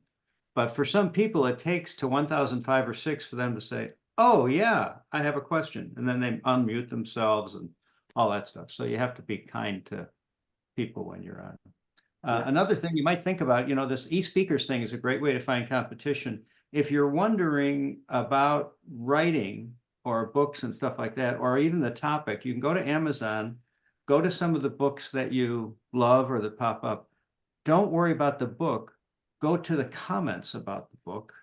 But for some people, it takes to 1005 or 6 for them to say, oh, yeah, I have a question. And then they unmute themselves and all that stuff. So you have to be kind to people when you're on. Another thing you might think about, this eSpeakers thing is a great way to find competition. If you're wondering about writing or books and stuff like that, or even the topic, you can go to Amazon, go to some of the books that you love or that pop up. Don't worry about the book. Go to the comments about the book.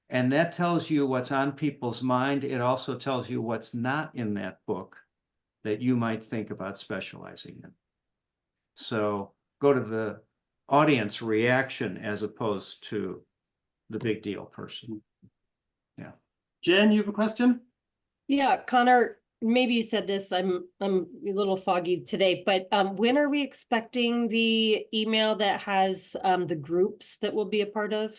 And that tells you what's on people's mind. It also tells you what's not in that book that you might think about specializing in. So go to the audience reaction as opposed to the big deal person. Yeah.
Jen, you have a question?
Yeah, Connor, maybe you said this, I'm a little foggy today, but when are we expecting the email that has the groups that we'll be a part of?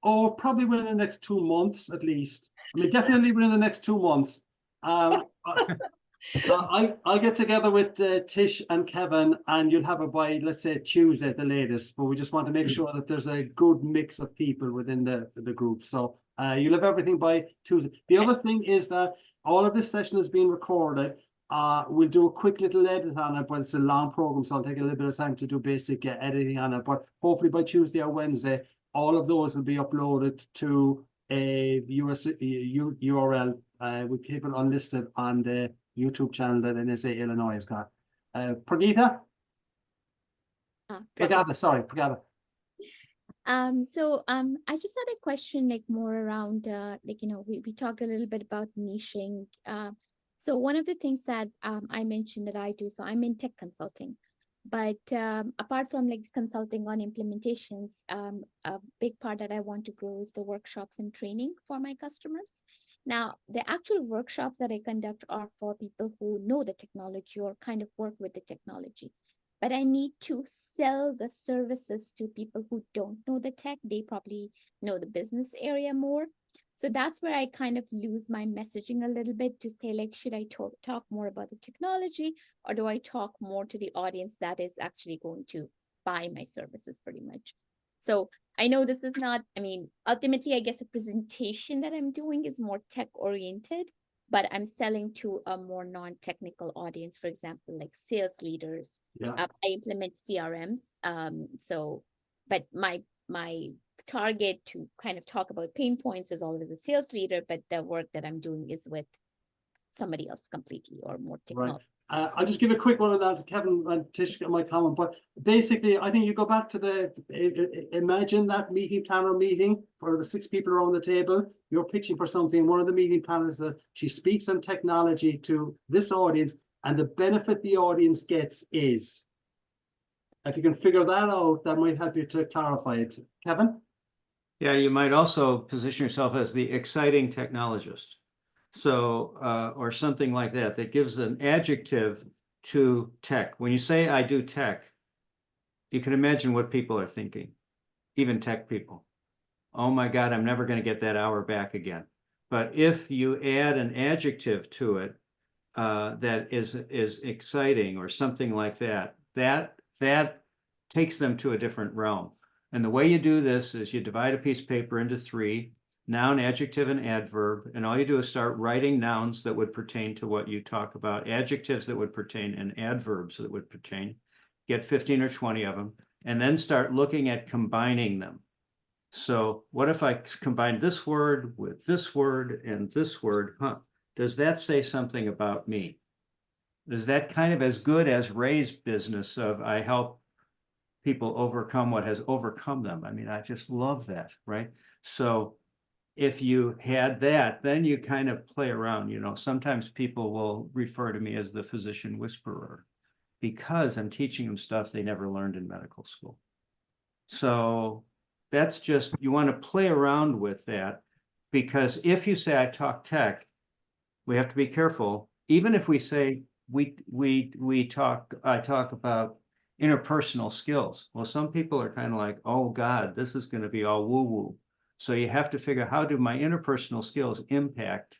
Oh, probably within the next 2 months at least. I mean, definitely within the next 2 months. I'll get together with Tish and Kevin, and you'll have it by, let's say, Tuesday at the latest. But we just want to make sure that there's a good mix of people within the group. So you'll have everything by Tuesday. The other thing is that all of this session is being recorded. We'll do a quick little edit on it, but it's a long program, so I'll take a little bit of time to do basic editing on it. But hopefully by Tuesday or Wednesday, all of those will be uploaded to a URL with people unlisted on the YouTube channel that NSA Illinois has got. Pragita? Pragata.
I just had a question more around we talked a little bit about niching. So one of the things that I mentioned that I do, so I'm in tech consulting, but apart from consulting on implementations, a big part that I want to grow is the workshops and training for my customers. Now, the actual workshops that I conduct are for people who know the technology or kind of work with the technology. But I need to sell the services to people who don't know the tech. They probably know the business area more. So that's where I kind of lose my messaging a little bit to say, should I talk more about the technology, or do I talk more to the audience that is actually going to buy my services pretty much? So I know this is not, ultimately, I guess the presentation that I'm doing is more tech oriented, but I'm selling to a more non-technical audience, for example, like sales leaders.
Yeah.
I implement CRMs. But my target to kind of talk about pain points is always a sales leader, but the work that I'm doing is with somebody else completely or more technology.
Right. I'll just give a quick one of that. Kevin and Tish get my comment, but basically, I think you go back to imagine that meeting planner meeting for the 6 people around the table. You're pitching for something. One of the meeting planners that she speaks on technology to this audience, and the benefit the audience gets is, if you can figure that out, that might help you to clarify it. Kevin?
Yeah, you might also position yourself as the exciting technologist. So, or something like that, that gives an adjective to tech. When you say I do tech, you can imagine what people are thinking, even tech people. oh my God, I'm never going to get that hour back again. But if you add an adjective to it that is exciting or something like that, that takes them to a different realm. And the way you do this is you divide a piece of paper into 3, noun, adjective, and adverb. And all you do is start writing nouns that would pertain to what you talk about, adjectives that would pertain, and adverbs that would pertain. Get 15 or 20 of them, and then start looking at combining them. So what if I combine this word with this word and this word? Does that say something about me? Is that kind of as good as Ray's business of I help people overcome what has overcome them? I mean, I just love that, right? So if you had that, then you kind of play around, you know. Sometimes people will refer to me as the physician whisperer because I'm teaching them stuff they never learned in medical school. So that's just, you want to play around with that, because if you say I talk tech, we have to be careful. Even if we say I talk about interpersonal skills. Well, some people are kind of like, oh God, this is going to be all woo-woo. So you have to figure out, how do my interpersonal skills impact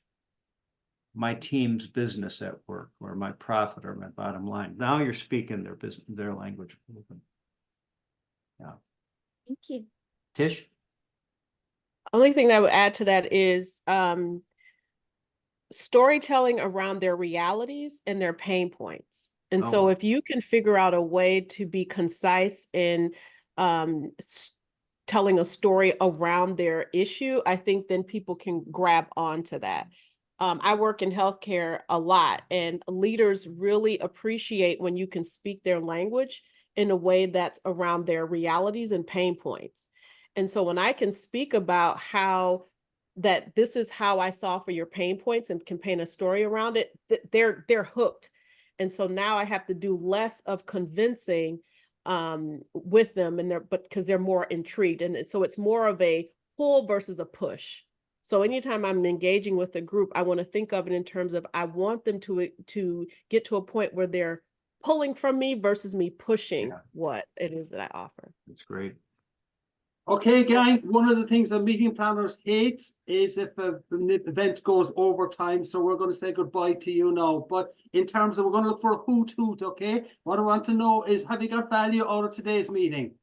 my team's business at work, or my profit, or my bottom line? Now you're speaking their business, their language. Yeah.
Thank you.
Tish?
Only thing that I would add to that is storytelling around their realities and their pain points. And
Oh,
so
wow.
if you can figure out a way to be concise in telling a story around their issue, I think then people can grab onto that. I work in healthcare a lot, and leaders really appreciate when you can speak their language in a way that's around their realities and pain points. And so when I can speak about how that this is how I saw for your pain points and can paint a story around it, they're hooked. And so now I have to do less of convincing with them, and because they're more intrigued. And so it's more of a pull versus a push. So anytime I'm engaging with a group, I want to think of it in terms of, I want them to get to a point where they're pulling from me versus me pushing what it is that I offer.
That's great.
Okay, gang, one of the things that meeting planners hate is if an event goes over time. So we're going to say goodbye to you now. But in terms of, we're going to look for a hoot hoot, okay? What I want to know is, have you got value out of today's meeting?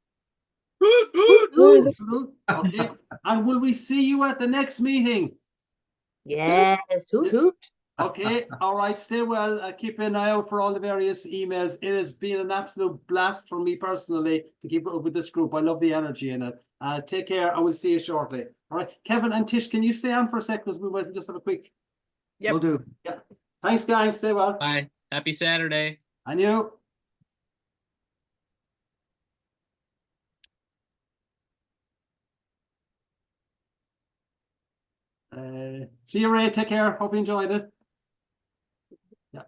Hoot, hoot, hoot, hoot. Okay. And will we see you at the next meeting?
Yes, hoot hoot.
Okay, all right, stay well. Keep an eye out for all the various emails. It has been an absolute blast for me personally to keep up with this group. I love the energy in it. Take care. I will see you shortly. All right, Kevin and Tish, can you stay on for a sec, because we might just have a quick.
Yep.
Will do.
Yeah. Thanks, guys. Stay well.
Bye. Happy Saturday.
And you. See you, Ray. Take care. Hope you enjoyed it. Yeah.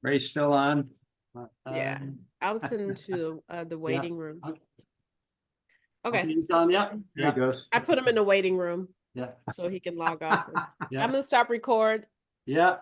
Ray's still on.
Yeah. I'll send them to the waiting room. Okay.
He's gone. Yeah.
There he goes.
I put him in the waiting room.
Yeah.
So he can log off.
Yeah.
I'm gonna stop record.
Yeah.